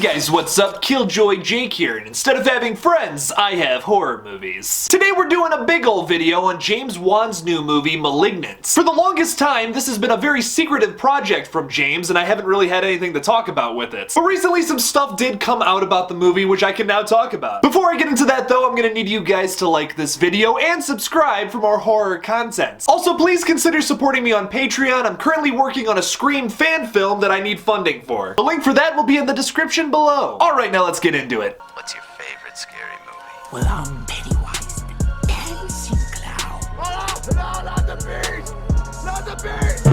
guys, what's up? KillJoy Jake here, and instead of having friends, I have horror movies. Today we're doing a big ol' video on James Wan's new movie, *Malignant*. For the longest time, this has been a very secretive project from James, and I haven't really had anything to talk about with it. But recently some stuff did come out about the movie, which I can now talk about. Before I get into that though, I'm gonna need you guys to like this video and subscribe for more horror content. Also, please consider supporting me on Patreon. I'm currently working on a Scream fan film that I need funding for. The link for that will be in the description below. Alright, now let's get into it. What's your favorite scary movie? Well, I'm Pennywise, the dancing clown. Oh, no, not the beast! Not the beast!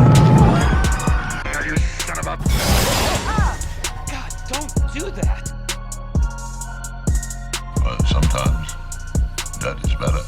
You son of a... God, don't do that. But sometimes that is better.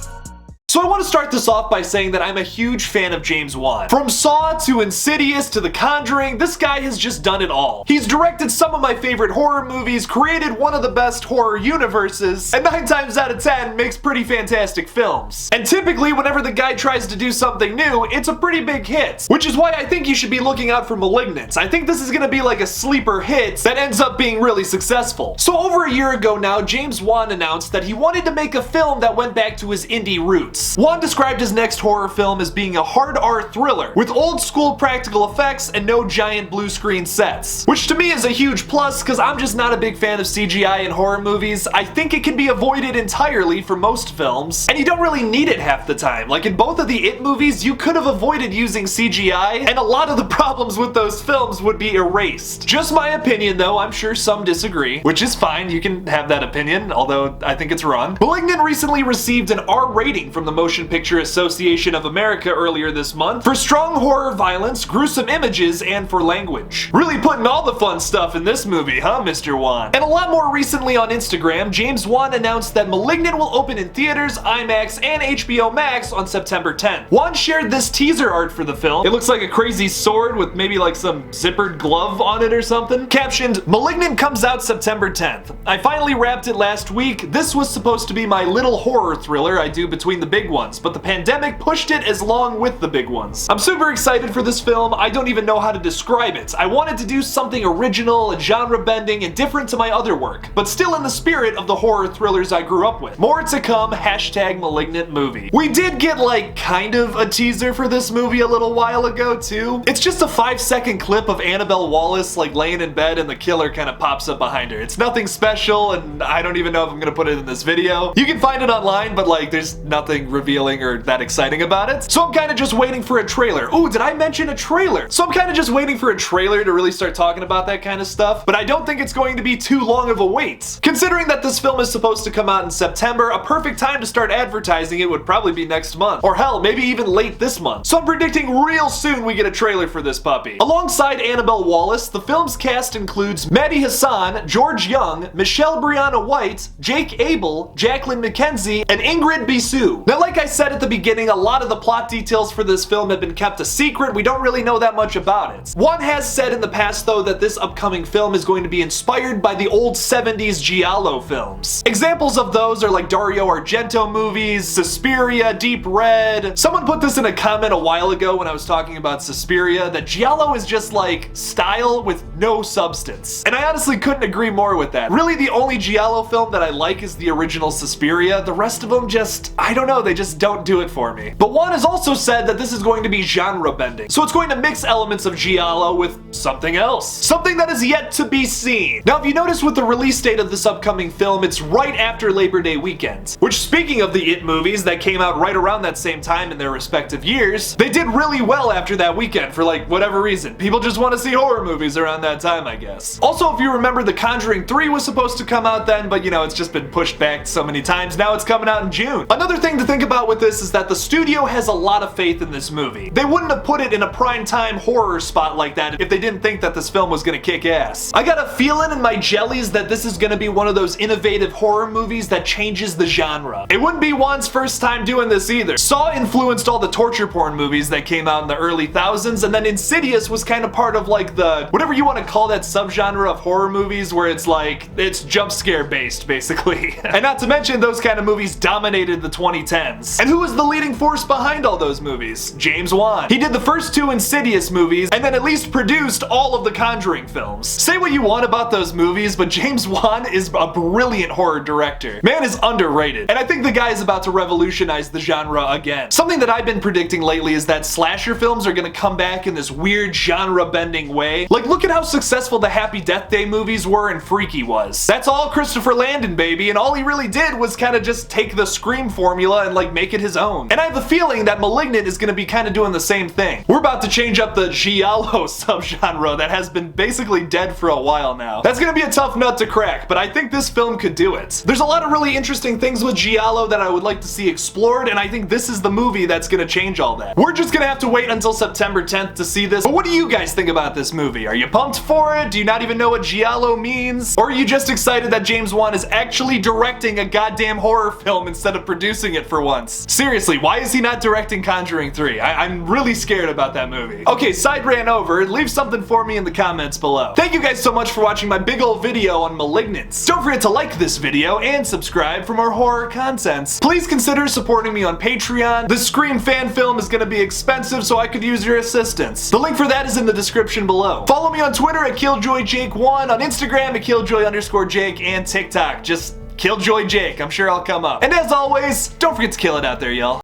So I want to start this off by saying that I'm a huge fan of James Wan. From Saw to Insidious to The Conjuring, this guy has just done it all. He's directed some of my favorite horror movies, created one of the best horror universes, and 9 times out of 10 makes pretty fantastic films. And typically, whenever the guy tries to do something new, it's a pretty big hit. Which is why I think you should be looking out for *Malignant*. I think this is gonna be like a sleeper hit that ends up being really successful. So over a year ago now, James Wan announced that he wanted to make a film that went back to his indie roots. Wan described his next horror film as being a hard R thriller with old school practical effects and no giant blue screen sets. Which to me is a huge plus because I'm just not a big fan of CGI in horror movies. I think it can be avoided entirely for most films, and you don't really need it half the time. Like in both of the It movies, you could have avoided using CGI, and a lot of the problems with those films would be erased. Just my opinion though, I'm sure some disagree, which is fine, you can have that opinion, although I think it's wrong. *Malignant* recently received an R rating from the Motion Picture Association of America earlier this month for strong horror violence, gruesome images, and for language. Really putting all the fun stuff in this movie, huh, Mr. Wan? And a lot more recently on Instagram, James Wan announced that *Malignant* will open in theaters, IMAX, and HBO Max on September 10th. Wan shared this teaser art for the film. It looks like a crazy sword with maybe like some zippered glove on it or something. Captioned, *Malignant* comes out September 10th. I finally wrapped it last week. This was supposed to be my little horror thriller I do between the big ones, but the pandemic pushed it as long with the big ones. I'm super excited for this film. I don't even know how to describe it. I wanted to do something original and genre-bending and different to my other work, but still in the spirit of the horror thrillers I grew up with. More to come, #Malignant movie. We did get like kind of a teaser for this movie a little while ago too. It's just a 5-second clip of Annabelle Wallis like laying in bed and the killer kind of pops up behind her. It's nothing special and I don't even know if I'm gonna put it in this video. You can find it online, but like there's nothing revealing or that exciting about it. So I'm kind of just waiting for a trailer. Ooh, did I mention a trailer? So I'm kind of just waiting for a trailer to really start talking about that kind of stuff, but I don't think it's going to be too long of a wait. Considering that this film is supposed to come out in September, a perfect time to start advertising it would probably be next month. Or hell, maybe even late this month. So I'm predicting real soon we get a trailer for this puppy. Alongside Annabelle Wallis, the film's cast includes Maddie Hassan, George Young, Michelle Brianna White, Jake Abel, Jacqueline McKenzie, and Ingrid Bisou. Now, like I said at the beginning, a lot of the plot details for this film have been kept a secret. We don't really know that much about it. One has said in the past though that this upcoming film is going to be inspired by the old 70s giallo films. Examples of those are like Dario Argento movies, Suspiria, Deep Red. Someone put this in a comment a while ago when I was talking about Suspiria, that giallo is just like style with no substance. And I honestly couldn't agree more with that. Really the only giallo film that I like is the original Suspiria. The rest of them just, I don't know, they just don't do it for me. But Wan has also said that this is going to be genre bending. So it's going to mix elements of giallo with something else. Something that is yet to be seen. Now if you notice with the release date of this upcoming film, it's right after Labor Day weekend. Which, speaking of the It movies that came out right around that same time in their respective years, they did really well after that weekend for like whatever reason. People just want to see horror movies around that time, I guess. Also, if you remember, The Conjuring 3 was supposed to come out then, but you know, it's just been pushed back so many times. Now it's coming out in June. Another thing to think about with this is that the studio has a lot of faith in this movie. They wouldn't have put it in a primetime horror spot like that if they didn't think that this film was gonna kick ass. I got a feeling in my jellies that this is gonna be one of those innovative horror movies that changes the genre. It wouldn't be Wan's first time doing this either. Saw influenced all the torture porn movies that came out in the early thousands, and then Insidious was kind of part of like the, whatever you want to call that subgenre of horror movies where it's like, it's jump scare based basically. And not to mention those kind of movies dominated the 2010s. 2010s. And who was the leading force behind all those movies? James Wan. He did the first 2 Insidious movies and then at least produced all of the Conjuring films. Say what you want about those movies, but James Wan is a brilliant horror director. Man is underrated. And I think the guy is about to revolutionize the genre again. Something that I've been predicting lately is that slasher films are gonna come back in this weird genre-bending way. Like, look at how successful the Happy Death Day movies were and Freaky was. That's all Christopher Landon, baby, and all he really did was kind of just take the Scream formula and like make it his own. And I have a feeling that Malignant is gonna be kind of doing the same thing. We're about to change up the giallo subgenre that has been basically dead for a while now. That's gonna be a tough nut to crack, but I think this film could do it. There's a lot of really interesting things with giallo that I would like to see explored, and I think this is the movie that's gonna change all that. We're just gonna have to wait until September 10th to see this, but what do you guys think about this movie? Are you pumped for it? Do you not even know what giallo means? Or are you just excited that James Wan is actually directing a goddamn horror film instead of producing it for once? Seriously, why is he not directing Conjuring 3? I'm really scared about that movie. Okay, side ran over. Leave something for me in the comments below. Thank you guys so much for watching my big ol' video on Malignant. Don't forget to like this video and subscribe for more horror content. Please consider supporting me on Patreon. The Scream fan film is gonna be expensive, so I could use your assistance. The link for that is in the description below. Follow me on Twitter at KillJoyJake1, on Instagram at KillJoy_Jake, and TikTok. Just KillJoy Jake. I'm sure I'll come up. And as always, don't forget to kill it out there, y'all.